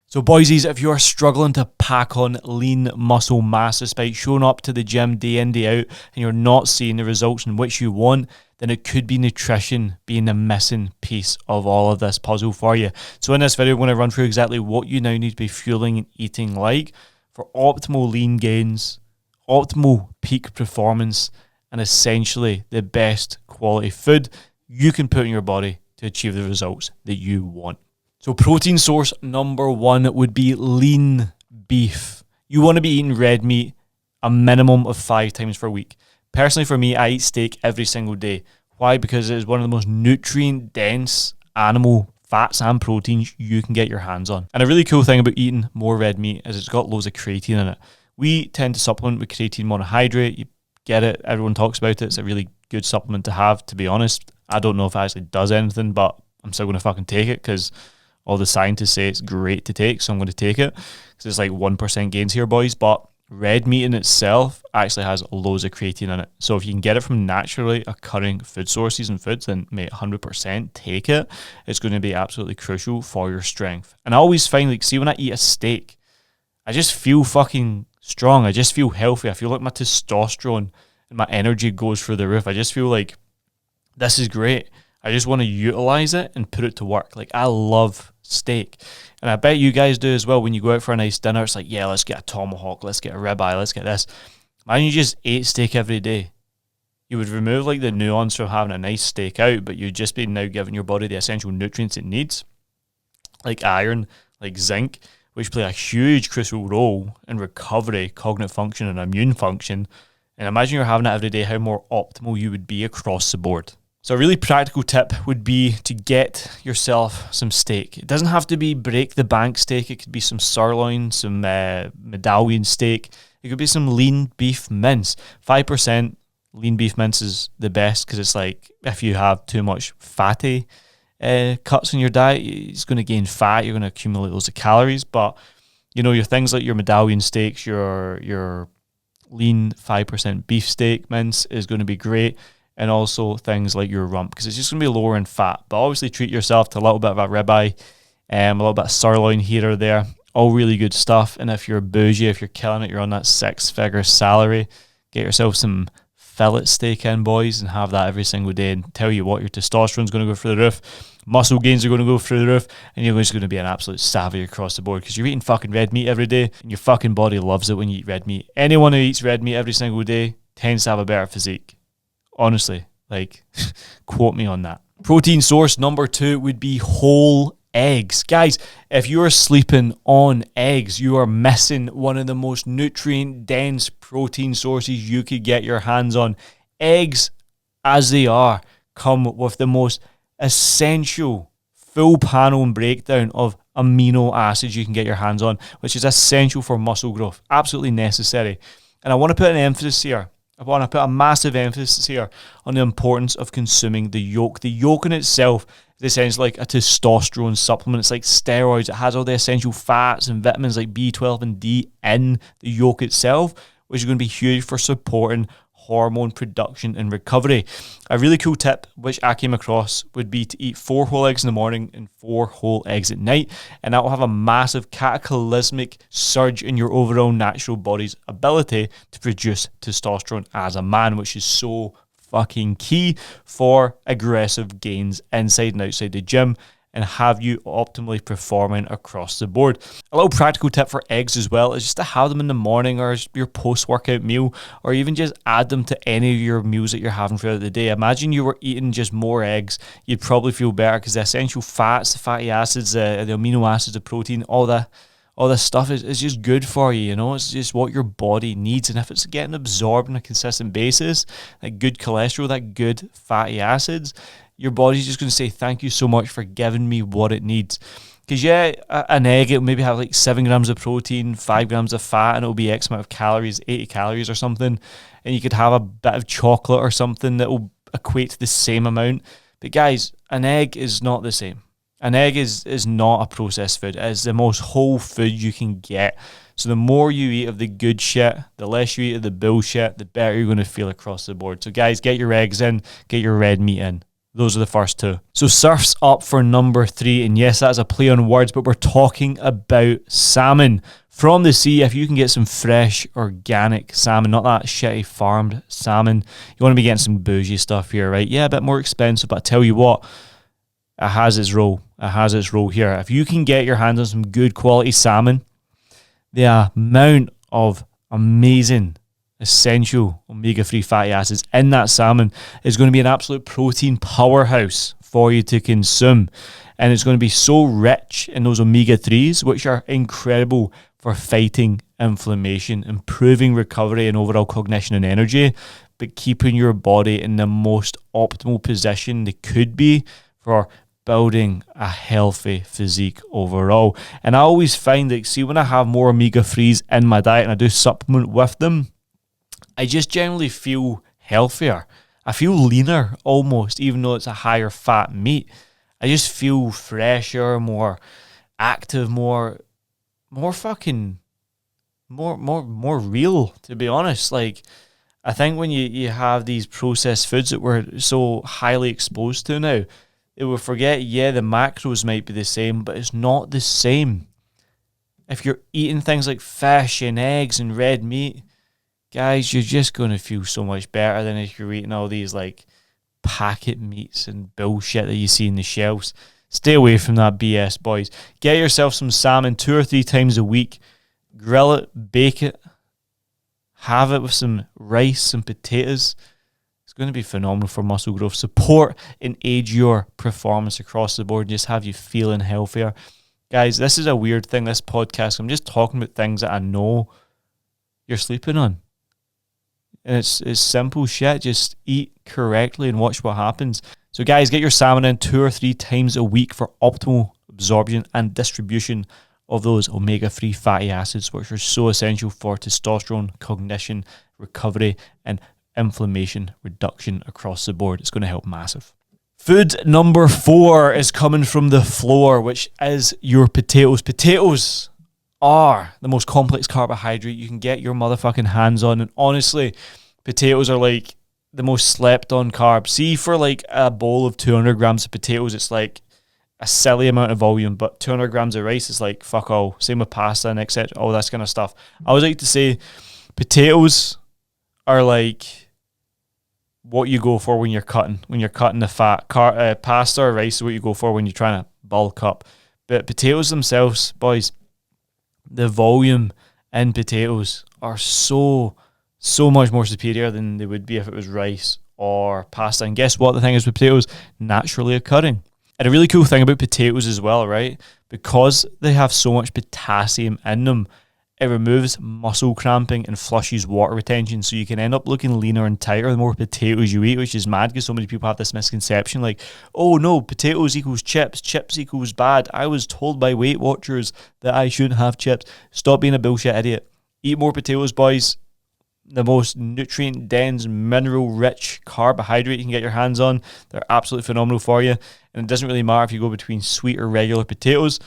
So boysies, if you are struggling to pack on lean muscle mass despite showing up to the gym day in, day out, and you're not seeing the results in which you want, then it could be nutrition being the missing piece of all of this puzzle for you. So in this video, I'm going to run through exactly what you now need to be fueling and eating like for optimal lean gains, optimal peak performance, and essentially the best quality food you can put in your body to achieve the results that you want. So protein source number one would be lean beef. You want to be eating red meat a minimum of 5 times per week. Personally, for me, I eat steak every single day. Why? Because it is one of the most nutrient-dense animal fats and proteins you can get your hands on. And a really cool thing about eating more red meat is it's got loads of creatine in it. We tend to supplement with creatine monohydrate. You get it. Everyone talks about it. It's a really good supplement to have, to be honest. I don't know if it actually does anything, but I'm still going to fucking take it because all the scientists say it's great to take, so I'm going to take it because it's like 1% gains here, boys. But red meat in itself actually has loads of creatine in it. So if you can get it from naturally occurring food sources and foods, then mate, 100% take it. It's going to be absolutely crucial for your strength. And I always find, like, see when I eat a steak, I just feel fucking strong. I just feel healthy. I feel like my testosterone and my energy goes through the roof. I just feel like this is great. I just want to utilize it and put it to work. Like, I love steak. And I bet you guys do as well. When you go out for a nice dinner, it's like, yeah, let's get a tomahawk, let's get a ribeye, let's get this. Imagine you just ate steak every day. You would remove like the nuance from having a nice steak out, but you'd just be now giving your body the essential nutrients it needs, like iron, like zinc, which play a huge crucial role in recovery, cognitive function, and immune function. And imagine you're having it every day, how more optimal you would be across the board. So a really practical tip would be to get yourself some steak. It doesn't have to be break the bank steak. It could be some sirloin, some medallion steak. It could be some lean beef mince. 5% lean beef mince is the best because it's like if you have too much fatty cuts in your diet, it's going to gain fat. You're going to accumulate loads of calories. But you know, your things like your medallion steaks, your lean 5% beef steak mince is going to be great. And also things like your rump, because it's just going to be lower in fat. But obviously treat yourself to a little bit of a ribeye, a little bit of sirloin here or there. All really good stuff. And if you're bougie, if you're killing it, you're on that 6-figure salary, get yourself some fillet steak in, boys, and have that every single day. And tell you what, your testosterone's going to go through the roof. Muscle gains are going to go through the roof. And you're just going to be an absolute savage across the board because you're eating fucking red meat every day. And your fucking body loves it when you eat red meat. Anyone who eats red meat every single day tends to have a better physique. Honestly, like, quote me on that. Protein source number 2 would be whole eggs. Guys, if you're sleeping on eggs, you are missing one of the most nutrient-dense protein sources you could get your hands on. Eggs, as they are, come with the most essential full panel and breakdown of amino acids you can get your hands on, which is essential for muscle growth. Absolutely necessary. And I want to put an emphasis here. I want to put a massive emphasis here on the importance of consuming the yolk. The yolk in itself is essentially like a testosterone supplement. It's like steroids. It has all the essential fats and vitamins like B12 and D in the yolk itself, which is going to be huge for supporting hormone production and recovery. A really cool tip which I came across would be to eat 4 whole eggs in the morning and 4 whole eggs at night, and that will have a massive cataclysmic surge in your overall natural body's ability to produce testosterone as a man, which is so fucking key for aggressive gains inside and outside the gym and have you optimally performing across the board. A little practical tip for eggs as well is just to have them in the morning or your post-workout meal, or even just add them to any of your meals that you're having throughout the day. Imagine you were eating just more eggs, you'd probably feel better because the essential fats, the fatty acids, the amino acids, the protein, all this stuff is just good for you, you know? It's just what your body needs. And if it's getting absorbed on a consistent basis, that good cholesterol, that good fatty acids, your body's just going to say, thank you so much for giving me what it needs. Because yeah, an egg, it'll maybe have like 7 grams of protein, 5 grams of fat, and it'll be X amount of calories, 80 calories or something. And you could have a bit of chocolate or something that will equate to the same amount. But guys, an egg is not the same. An egg is not a processed food. It is the most whole food you can get. So the more you eat of the good shit, the less you eat of the bullshit, the better you're going to feel across the board. So guys, get your eggs in, get your red meat in. Those are the first two. So surf's up for number 3. And yes, that's a play on words, but we're talking about salmon from the sea. If you can get some fresh, organic salmon, not that shitty farmed salmon, you want to be getting some bougie stuff here, right? Yeah, a bit more expensive, but I tell you what, it has its role. It has its role here. If you can get your hands on some good quality salmon, the amount of amazing, essential omega-3 fatty acids in that salmon is going to be an absolute protein powerhouse for you to consume. And it's going to be so rich in those omega-3s, which are incredible for fighting inflammation, improving recovery and overall cognition and energy, but keeping your body in the most optimal position they could be for building a healthy physique overall. And I always find that, see, when I have more omega-3s in my diet and I do supplement with them, I just generally feel healthier. I feel leaner almost, even though it's a higher fat meat. I just feel fresher, more active, more fucking, more real, to be honest. Like, I think when you have these processed foods that we're so highly exposed to now, it will forget, yeah, the macros might be the same, but it's not the same. If you're eating things like fish and eggs and red meat, guys, you're just going to feel so much better than if you're eating all these like packet meats and bullshit that you see in the shelves. Stay away from that BS, boys. Get yourself some salmon 2 or 3 times a week. Grill it, bake it, have it with some rice and potatoes. It's going to be phenomenal for muscle growth, support and aid your performance across the board, and just have you feeling healthier. Guys, this is a weird thing, this podcast. I'm just talking about things that I know you're sleeping on. And it's simple shit. Just eat correctly and watch what happens. So guys, get your salmon in 2 or 3 times a week for optimal absorption and distribution of those omega-3 fatty acids, which are so essential for testosterone, cognition, recovery, and inflammation reduction across the board. It's going to help massive. Food number 4 is coming from the floor, which is your potatoes. Potatoes are the most complex carbohydrate you can get your motherfucking hands on. And honestly, potatoes are like the most slept on carb. See, for like a bowl of 200 grams of potatoes, it's like a silly amount of volume, but 200 grams of rice is like fuck all. Same with pasta and etc. All this kind of stuff. I always like to say potatoes are like what you go for when you're cutting the fat. Pasta or rice is what you go for when you're trying to bulk up. But potatoes themselves, boys, the volume in potatoes are so much more superior than they would be if it was rice or pasta. And guess what the thing is with potatoes? Naturally occurring. And a really cool thing about potatoes as well, right? Because they have so much potassium in them, it removes muscle cramping and flushes water retention, so you can end up looking leaner and tighter the more potatoes you eat, which is mad because so many people have this misconception like, oh no, potatoes equals chips equals bad. I was told by Weight Watchers that I shouldn't have chips. Stop being a bullshit idiot. Eat more potatoes, boys. The most nutrient-dense, mineral-rich carbohydrate you can get your hands on. They're absolutely phenomenal for you. And it doesn't really matter if you go between sweet or regular potatoes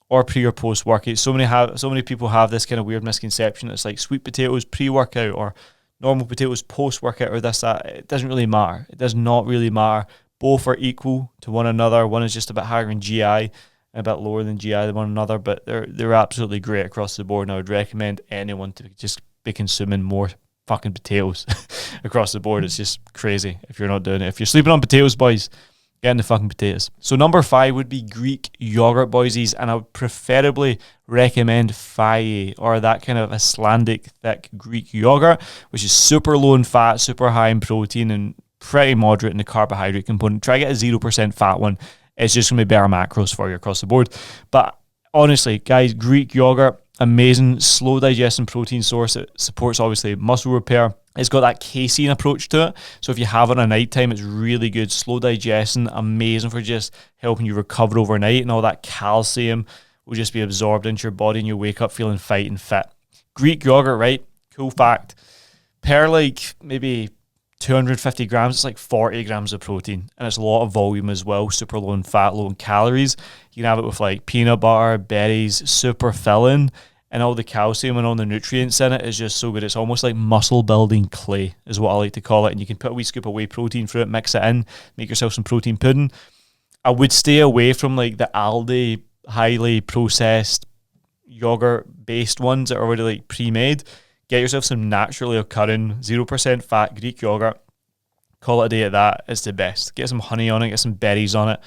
or pre or post workout. So many people have this kind of weird misconception. It's like sweet potatoes pre-workout or normal potatoes post-workout or this, that. It doesn't really matter. It does not really matter. Both are equal to one another. One is just a bit higher in GI and a bit lower than GI than one another, but they're absolutely great across the board. And I would recommend anyone to just be consuming more fucking potatoes across the board. It's just crazy if you're not doing it. If you're sleeping on potatoes, boys, get in the fucking potatoes. So number 5 would be Greek yogurt, boysies, and I would preferably recommend Faye, or that kind of Icelandic thick Greek yogurt, which is super low in fat, super high in protein, and pretty moderate in the carbohydrate component. Try to get a 0% fat one. It's just going to be better macros for you across the board. But honestly, guys, Greek yogurt, amazing, slow digesting protein source. It supports obviously muscle repair. It's got that casein approach to it. So if you have it at night time, it's really good. Slow digestion, amazing for just helping you recover overnight, and all that calcium will just be absorbed into your body and you wake up feeling fight and fit. Greek yogurt, right? Cool fact. Per like maybe 250 grams, it's like 40 grams of protein, and it's a lot of volume as well. Super low in fat, low in calories. You can have it with like peanut butter, berries, super filling, and all the calcium and all the nutrients in it is just so good. It's almost like muscle building clay is what I like to call it. And you can put a wee scoop of whey protein through it, mix it in, make yourself some protein pudding. I would stay away from like the Aldi highly processed yogurt based ones that are already like pre-made. Get yourself some naturally occurring 0% fat Greek yogurt. Call it a day at that. It's the best. Get some honey on it, get some berries on it.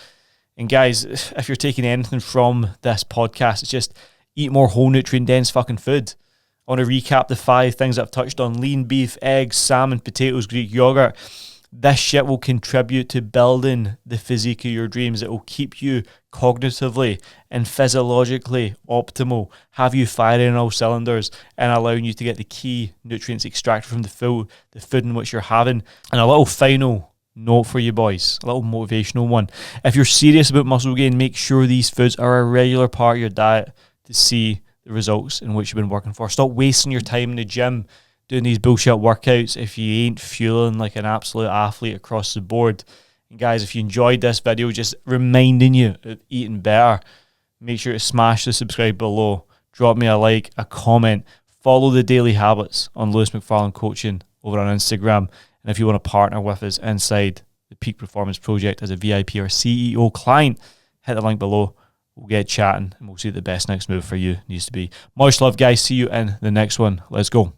And guys, if you're taking anything from this podcast, it's just eat more whole nutrient dense fucking food. I want to recap the 5 things I've touched on: lean beef, eggs, salmon, potatoes, Greek yogurt. This shit will contribute to building the physique of your dreams. It will keep you cognitively and physiologically optimal, have you firing on all cylinders, and allowing you to get the key nutrients extracted from the food in which you're having. And a little final note for you boys, a little motivational one. If you're serious about muscle gain, make sure these foods are a regular part of your diet to see the results in which you've been working for. Stop wasting your time in the gym doing these bullshit workouts if you ain't feeling like an absolute athlete across the board. And guys, if you enjoyed this video, just reminding you of eating better, make sure to smash the subscribe below, drop me a like, a comment, follow the Daily Habits on Lewis McFarlane Coaching over on Instagram. And if you want to partner with us inside the Peak Performance Project as a VIP or CEO client, hit the link below. We'll get chatting and we'll see what the best next move for you needs to be. Much love, guys. See you in the next one. Let's go.